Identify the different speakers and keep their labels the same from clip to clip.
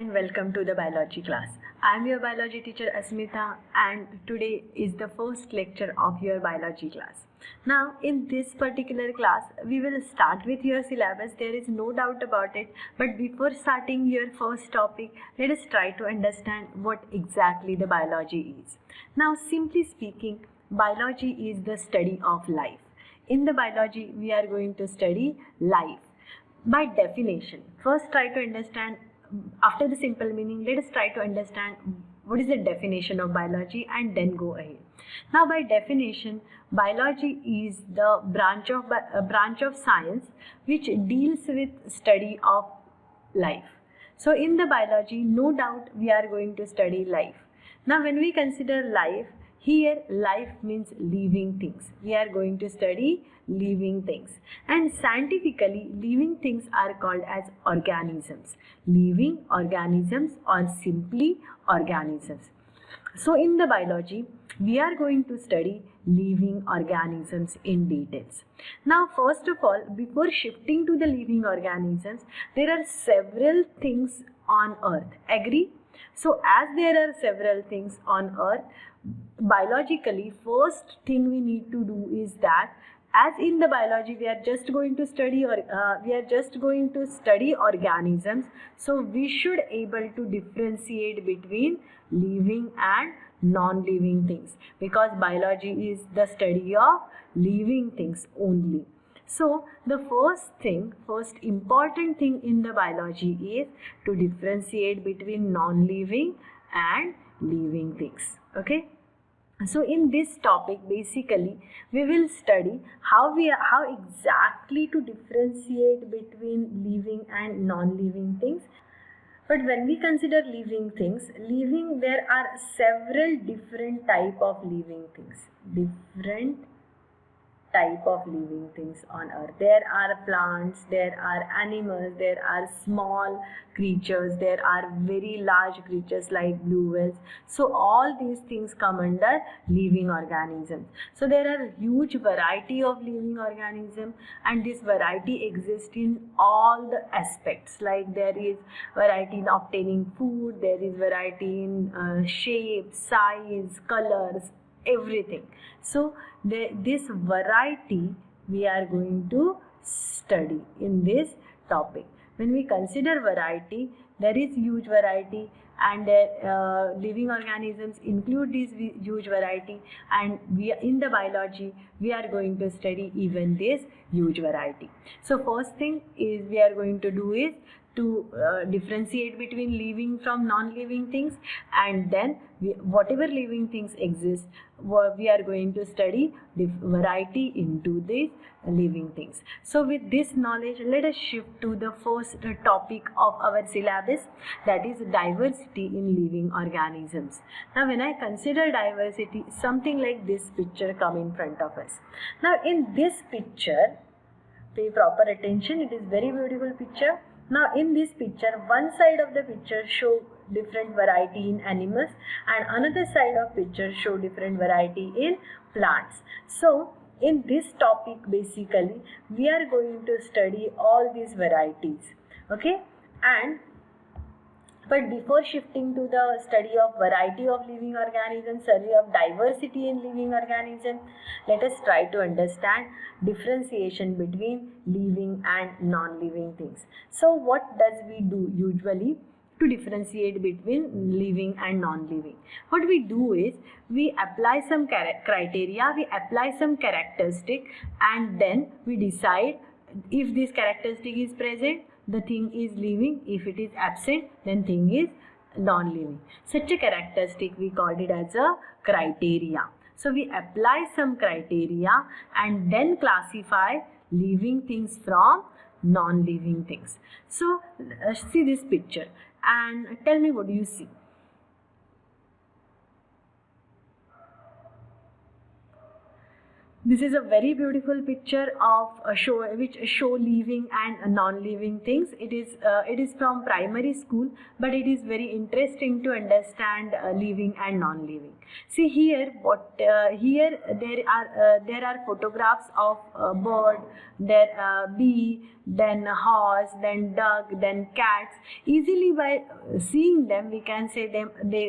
Speaker 1: And welcome to the biology class. I am your biology teacher Asmita, and today is the first lecture of your biology class. Now in this particular class we will start with your syllabus, there is no doubt about it, but before starting your first topic, let us try to understand what exactly the biology is. Now simply speaking, biology is the study of life. In the biology we are going to study life. By definition, first try to understand, after the simple meaning, let us try to understand what is the definition of biology and then go ahead. Now by definition, biology is the branch of science which deals with study of life. So in the biology, no doubt we are going to study life. Now when we consider life, here life means living things. We are going to study living things, and scientifically living things are called as organisms. Living organisms or simply organisms. So in the biology, we are going to study living organisms in details. Now first of all, before shifting to the living organisms, there are several things on earth. Agree? So as there are several things on earth, biologically first thing we need to do is that, as in the biology we are just going to study organisms, so we should able to differentiate between living and non-living things, because biology is the study of living things only. So the first important thing in the biology is to differentiate between non-living and living things. Okay. So in this topic, basically we will study how exactly to differentiate between living and non-living things. But when we consider living things, there are several different type of living things. Different type of living things on earth. There are plants, there are animals, there are small creatures, there are very large creatures like blue whales. So all these things come under living organisms. So there are huge variety of living organisms, and this variety exists in all the aspects. Like there is variety in obtaining food, there is variety in shape, size, colors, everything. So this variety we are going to study in this topic. When we consider variety, there is huge variety, and living organisms include this huge variety, and in the biology we are going to study even this huge variety. So first thing is we are going to do is to differentiate between living from non-living things, and then whatever living things exist, we are going to study the variety into these living things. So with this knowledge, let us shift to the first topic of our syllabus, that is diversity in living organisms. Now when I consider diversity, something like this picture come in front of us. Now in this picture, pay proper attention, it is very beautiful picture. Now in this picture, one side of the picture show different variety in animals, and another side of picture show different variety in plants. So in this topic basically we are going to study all these varieties. Okay, but before shifting to the study of variety of living organisms, study of diversity in living organisms, let us try to understand differentiation between living and non-living things. So what does we do usually to differentiate between living and non-living? What we do is we apply some criteria, we apply some characteristic, and then we decide if this characteristic is present, the thing is living. If it is absent, then thing is non-living. Such a characteristic we called it as a criteria. So we apply some criteria and then classify living things from non-living things. So see this picture and tell me what do you see. This is a very beautiful picture of which show living and non-living things. It is from primary school, but it is very interesting to understand living and non-living. See here, there are photographs of bird, bee, then horse, then duck, then cats. Easily by seeing them we can say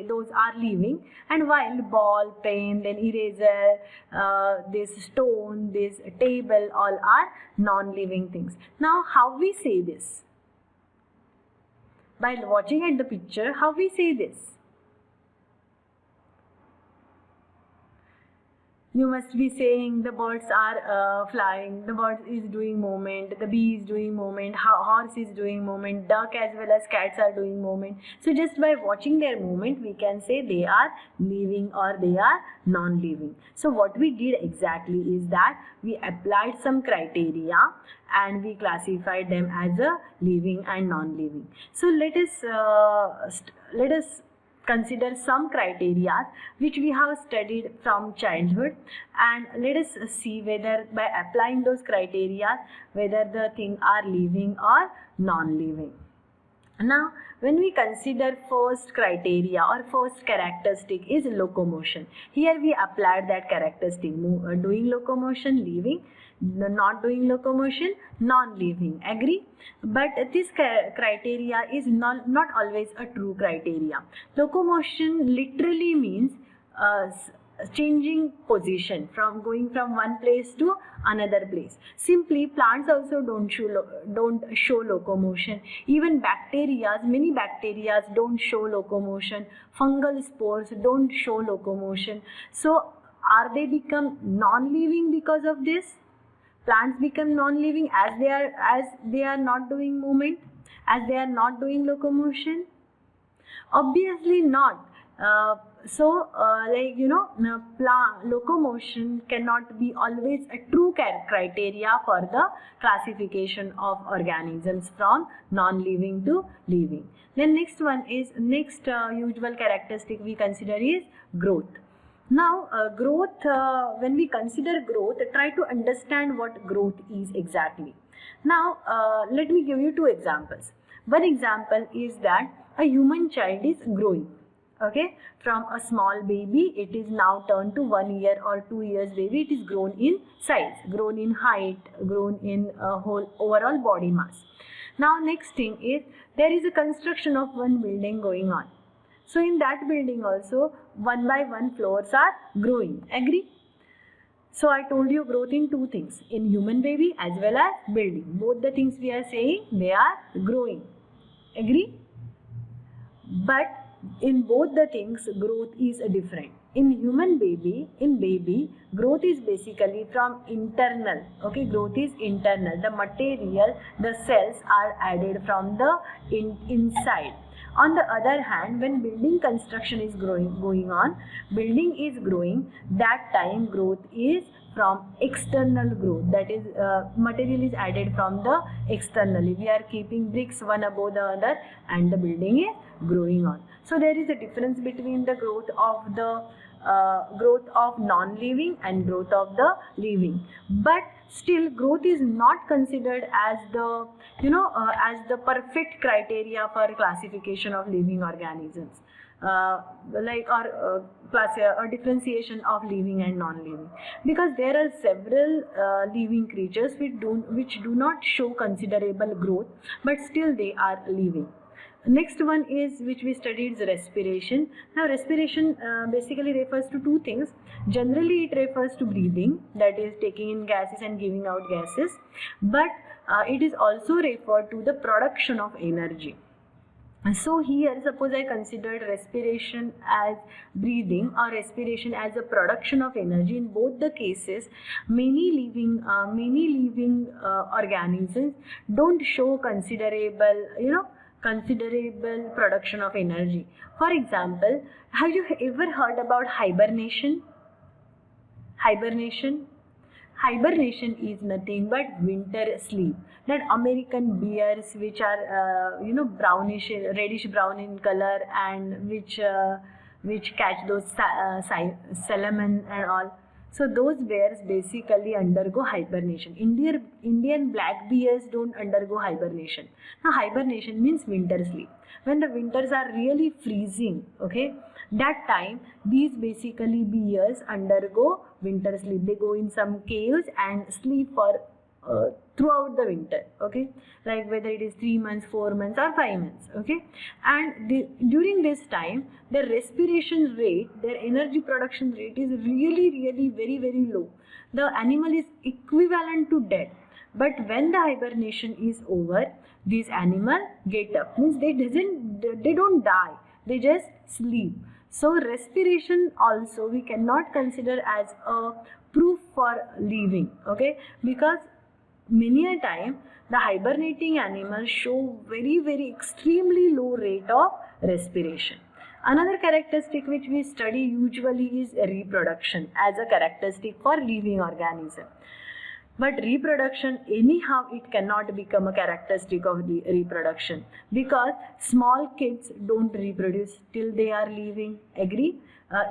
Speaker 1: those are living. And while ball, pen, then eraser, this stone, this table, all are non-living things. Now how we say this? By watching at the picture, how we say this? You must be saying the birds are flying, the bird is doing movement, the bee is doing movement, horse is doing movement, duck as well as cats are doing movement. So just by watching their movement, we can say they are living or they are non-living. So what we did exactly is that we applied some criteria and we classified them as a living and non-living. So let us consider some criteria which we have studied from childhood, and let us see whether by applying those criteria whether the things are living or non-living. Now when we consider first criteria or first characteristic is locomotion. Here we applied that characteristic, doing locomotion, living, not doing locomotion, non-living. Agree? But this criteria is not always a true criteria. Locomotion literally means changing position, from going from one place to another place. Simply plants also don't show locomotion. Even bacteria, many bacteria don't show locomotion. Fungal spores don't show locomotion. So are they become non-living because of this? Plants become non-living as they are not doing movement, as they are not doing locomotion? Obviously not. Locomotion cannot be always a true criteria for the classification of organisms from non-living to living. Then next usual characteristic we consider is growth. Now growth, when we consider growth, try to understand what growth is exactly. Now let me give you two examples. One example is that a human child is growing. Okay, from a small baby it is now turned to 1 year or 2 years baby. It is grown in size, grown in height, grown in whole overall body mass. Now next thing is there is a construction of one building going on. So in that building also one by one floors are growing. Agree? So I told you growth in two things, in human baby as well as building. Both the things we are saying, they are growing. Agree? But in both the things growth is different. In human baby, growth is basically from internal. Okay, growth is internal. The material, the cells are added from the inside. On the other hand, when building construction is going on, building is growing, that time growth is from external growth. That is, material is added from the externally. We are keeping bricks one above the other and the building is growing on. So there is a difference between the growth of non-living and growth of the living. But still growth is not considered as the perfect criteria for classification of living organisms, or differentiation of living and non-living, because there are several living creatures which do not show considerable growth but still they are living. Next one is, which we studied, is respiration. Now respiration basically refers to two things. Generally it refers to breathing, that is taking in gases and giving out gases, but it is also referred to the production of energy. So here suppose I considered respiration as breathing or respiration as a production of energy. In both the cases many living organisms don't show considerable production of energy. For example, have you ever heard about hibernation? Hibernation is nothing but winter sleep. That American bears which are brownish, reddish brown in color, and which catch those salmon and all. So those bears basically undergo hibernation. Indian black bears don't undergo hibernation. Now hibernation means winter sleep. When the winters are really freezing, okay, that time these basically bears undergo winter sleep. They go in some caves and sleep for throughout the winter, okay, like whether it is 3 months, 4 months or 5 months, okay. And during this time their respiration rate, their energy production rate is really very low. The animal is equivalent to dead. But when the hibernation is over, these animal get up, means they don't die, they just sleep. So respiration also we cannot consider as a proof for living, okay, because many a time the hibernating animals show very extremely low rate of respiration. Another characteristic which we study usually is reproduction as a characteristic for living organism. But reproduction, anyhow, it cannot become a characteristic of the reproduction, because small kids don't reproduce till they are living. Agree?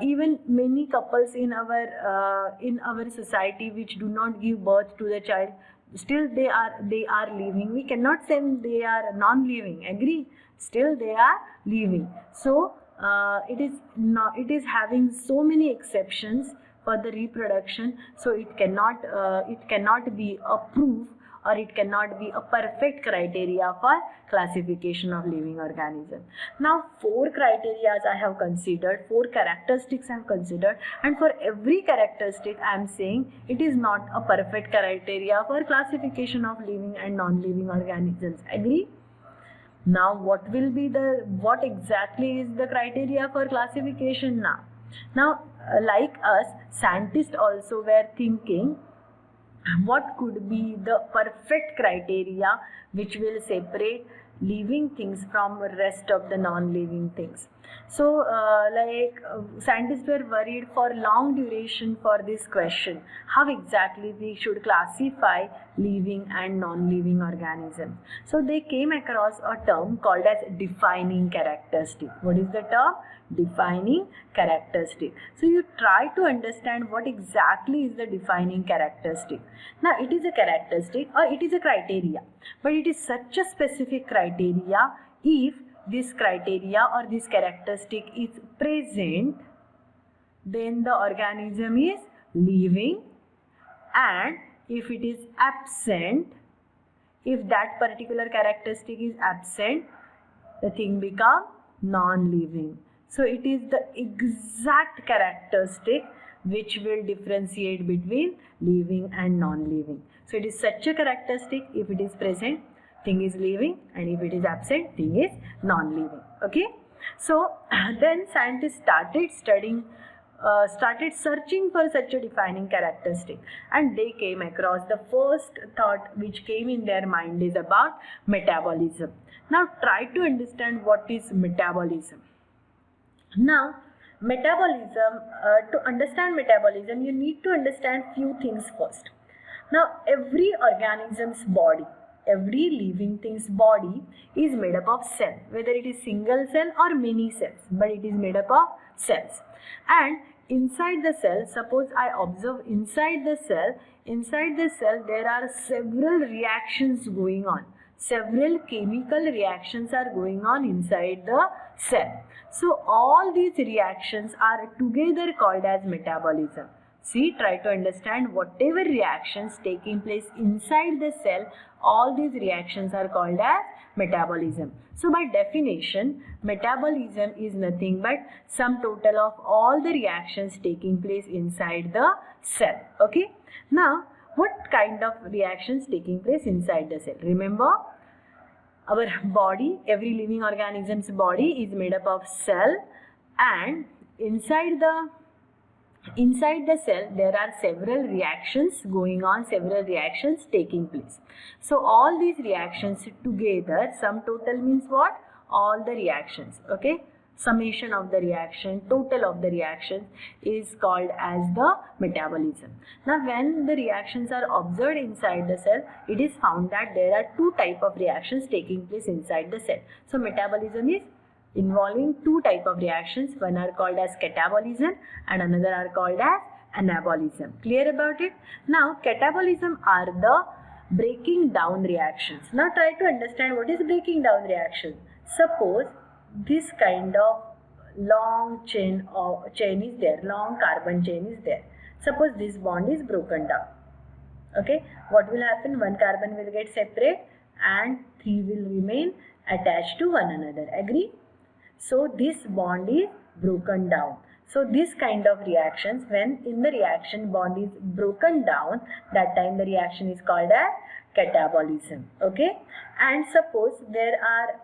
Speaker 1: Even many couples in our society which do not give birth to the child, still they are living. We cannot say they are non-living. Agree? Still they are living. So it is having so many exceptions for the reproduction, so it cannot be a proof, or it cannot be a perfect criteria for classification of living organism. Now 4 criteria I have considered, 4 characteristics I have considered, and for every characteristic I am saying it is not a perfect criteria for classification of living and non-living organisms. Agree? Now what exactly is the criteria for classification now? Now, like us, scientists also were thinking what could be the perfect criteria which will separate living things from rest of the non-living things. So scientists were worried for long duration for this question, how exactly we should classify living and non-living organisms. So they came across a term called as defining characteristic. What is the term? Defining characteristic. So you try to understand what exactly is the defining characteristic. Now it is a characteristic or it is a criteria, but it is such a specific criteria if this criteria or this characteristic is present, then the organism is living, and if it is absent, if that particular characteristic is absent, the thing becomes non-living. So it is the exact characteristic which will differentiate between living and non-living. So it is such a characteristic, if it is present, thing is living, and if it is absent, thing is non-living. Okay. So then scientists started searching for such a defining characteristic, and they came across the first thought which came in their mind is about metabolism. Now try to understand what is metabolism. Now metabolism, to understand metabolism you need to understand few things first. Now every organism's body, every living thing's body is made up of cell, whether it is single cell or many cells, but it is made up of cells. And inside the cell, suppose I observe inside the cell there are several reactions going on. Several chemical reactions are going on inside the cell. So all these reactions are together called as metabolism. See, try to understand whatever reactions taking place inside the cell, all these reactions are called as metabolism. So by definition, metabolism is nothing but sum total of all the reactions taking place inside the cell. Okay. Now, what kind of reactions taking place inside the cell? Remember, our body, every living organism's body is made up of cell, and inside the cell there are several reactions going on, several reactions taking place. So all these reactions together, sum total means what? All the reactions. Okay. Summation of the reaction, total of the reactions is called as the metabolism. Now when the reactions are observed inside the cell, it is found that there are 2 types of reactions taking place inside the cell. So metabolism is involving 2 types of reactions. One are called as catabolism and another are called as anabolism. Clear about it? Now catabolism are the breaking down reactions. Now try to understand what is breaking down reaction. Suppose this kind of long chain is there, long carbon chain is there. Suppose this bond is broken down. Okay, what will happen? One carbon will get separate and three will remain attached to one another. Agree? So this bond is broken down. So this kind of reactions, when in the reaction bond is broken down, that time the reaction is called as catabolism. Okay, and suppose there are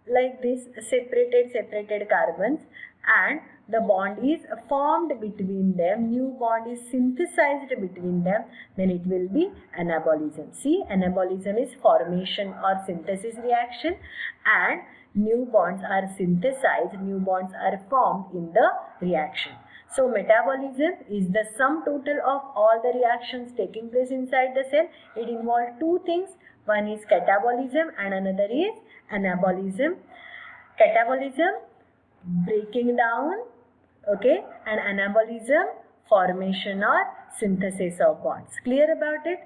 Speaker 1: like this separated carbons and the bond is formed between them, new bond is synthesized between them, then it will be anabolism. See, anabolism is formation or synthesis reaction and new bonds are synthesized, new bonds are formed in the reaction. So metabolism is the sum total of all the reactions taking place inside the cell. It involves two things. One is catabolism and another is anabolism. Catabolism, breaking down, okay, and anabolism, formation or synthesis of bonds. Clear about it?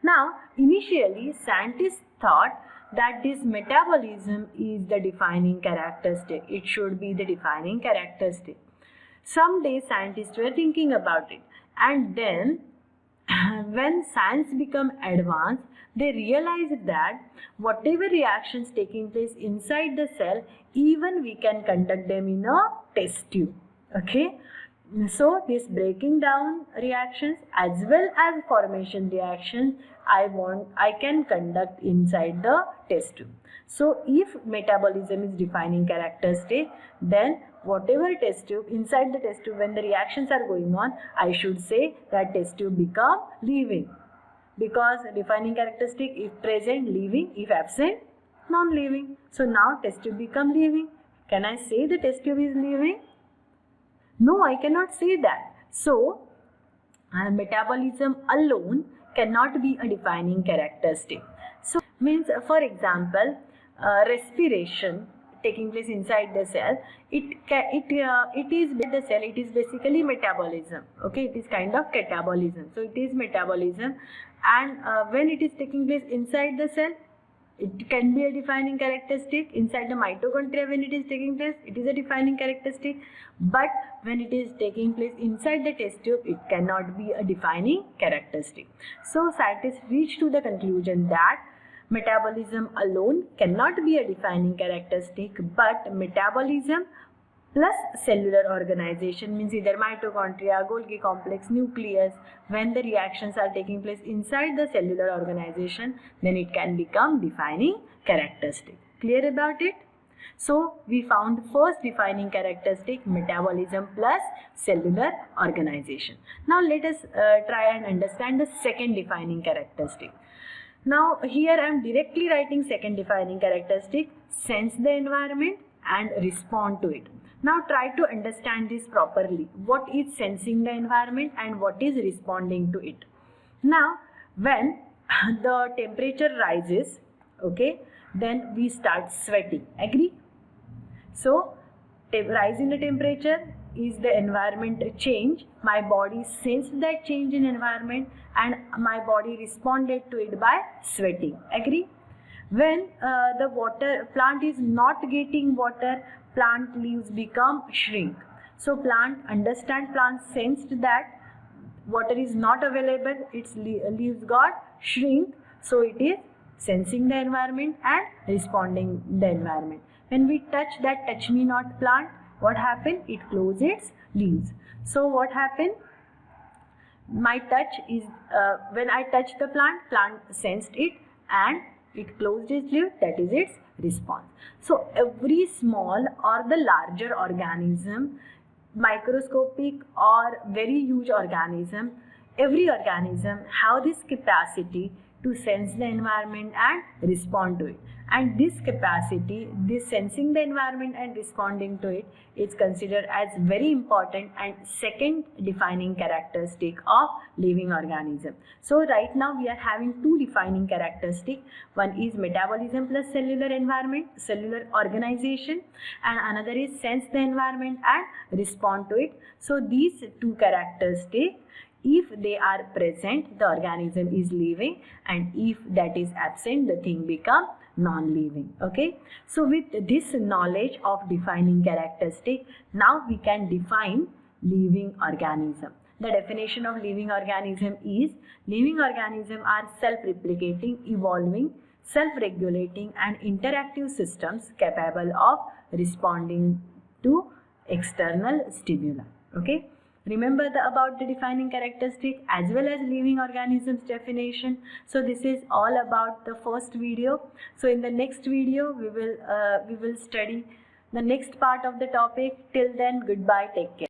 Speaker 1: Now, initially scientists thought that this metabolism is the defining characteristic. It should be the defining characteristic. Someday scientists were thinking about it, and then when science became advanced, they realized that whatever reactions taking place inside the cell, even we can conduct them in a test tube. Okay, so this breaking down reactions as well as formation reactions I can conduct inside the test tube. So if metabolism is defining characteristic, then whatever test tube, inside the test tube when the reactions are going on, I should say that test tube become living, because defining characteristic if present living, if absent non-living. So now test tube become living. Can I say the test tube is living? No, I cannot say that. So metabolism alone cannot be a defining characteristic. So means, for example, respiration taking place inside the cell, it is basically metabolism. Okay, it is kind of catabolism. So it is metabolism, and when it is taking place inside the cell, it can be a defining characteristic. Inside the mitochondria, when it is taking place, it is a defining characteristic. But when it is taking place inside the test tube, it cannot be a defining characteristic. So scientists reached to the conclusion that metabolism alone cannot be a defining characteristic, but metabolism plus cellular organization, means either mitochondria, Golgi complex, nucleus, when the reactions are taking place inside the cellular organization, then it can become defining characteristic. Clear about it? So we found first defining characteristic, metabolism plus cellular organization. Now let us try and understand the second defining characteristic. Now here I am directly writing second defining characteristic, sense the environment and respond to it. Now try to understand this properly. What is sensing the environment and what is responding to it? Now when the temperature rises, okay, then we start sweating. Agree? So rise in the temperature is the environment change. My body sensed that change in environment and my body responded to it by sweating. Agree? When the plant is not getting water, plant leaves become shrink. So plant sensed that water is not available, its leaves got shrink. So it is sensing the environment and responding the environment. When we touch that touch me not plant, what happened? It closes its leaves. So what happened? My touch is, when I touch the plant sensed it and it closed its leaf, that is its response. So every small or the larger organism, microscopic or very huge organism, every organism have this capacity to sense the environment and respond to it. And this capacity, this sensing the environment and responding to it, is considered as very important and second defining characteristic of living organism. So right now we are having two defining characteristics. One is metabolism plus cellular environment, cellular organization, and another is sense the environment and respond to it. So these two characteristics, if they are present, the organism is living, and if that is absent, the thing becomes non-living. Okay, so with this knowledge of defining characteristic, now we can define living organism. The definition of living organism is living organisms are self-replicating, evolving, self-regulating and interactive systems capable of responding to external stimuli. Okay. Remember about the defining characteristic as well as living organisms definition. So this is all about the first video. So in the next video we will study the next part of the topic. Till then, goodbye, take care.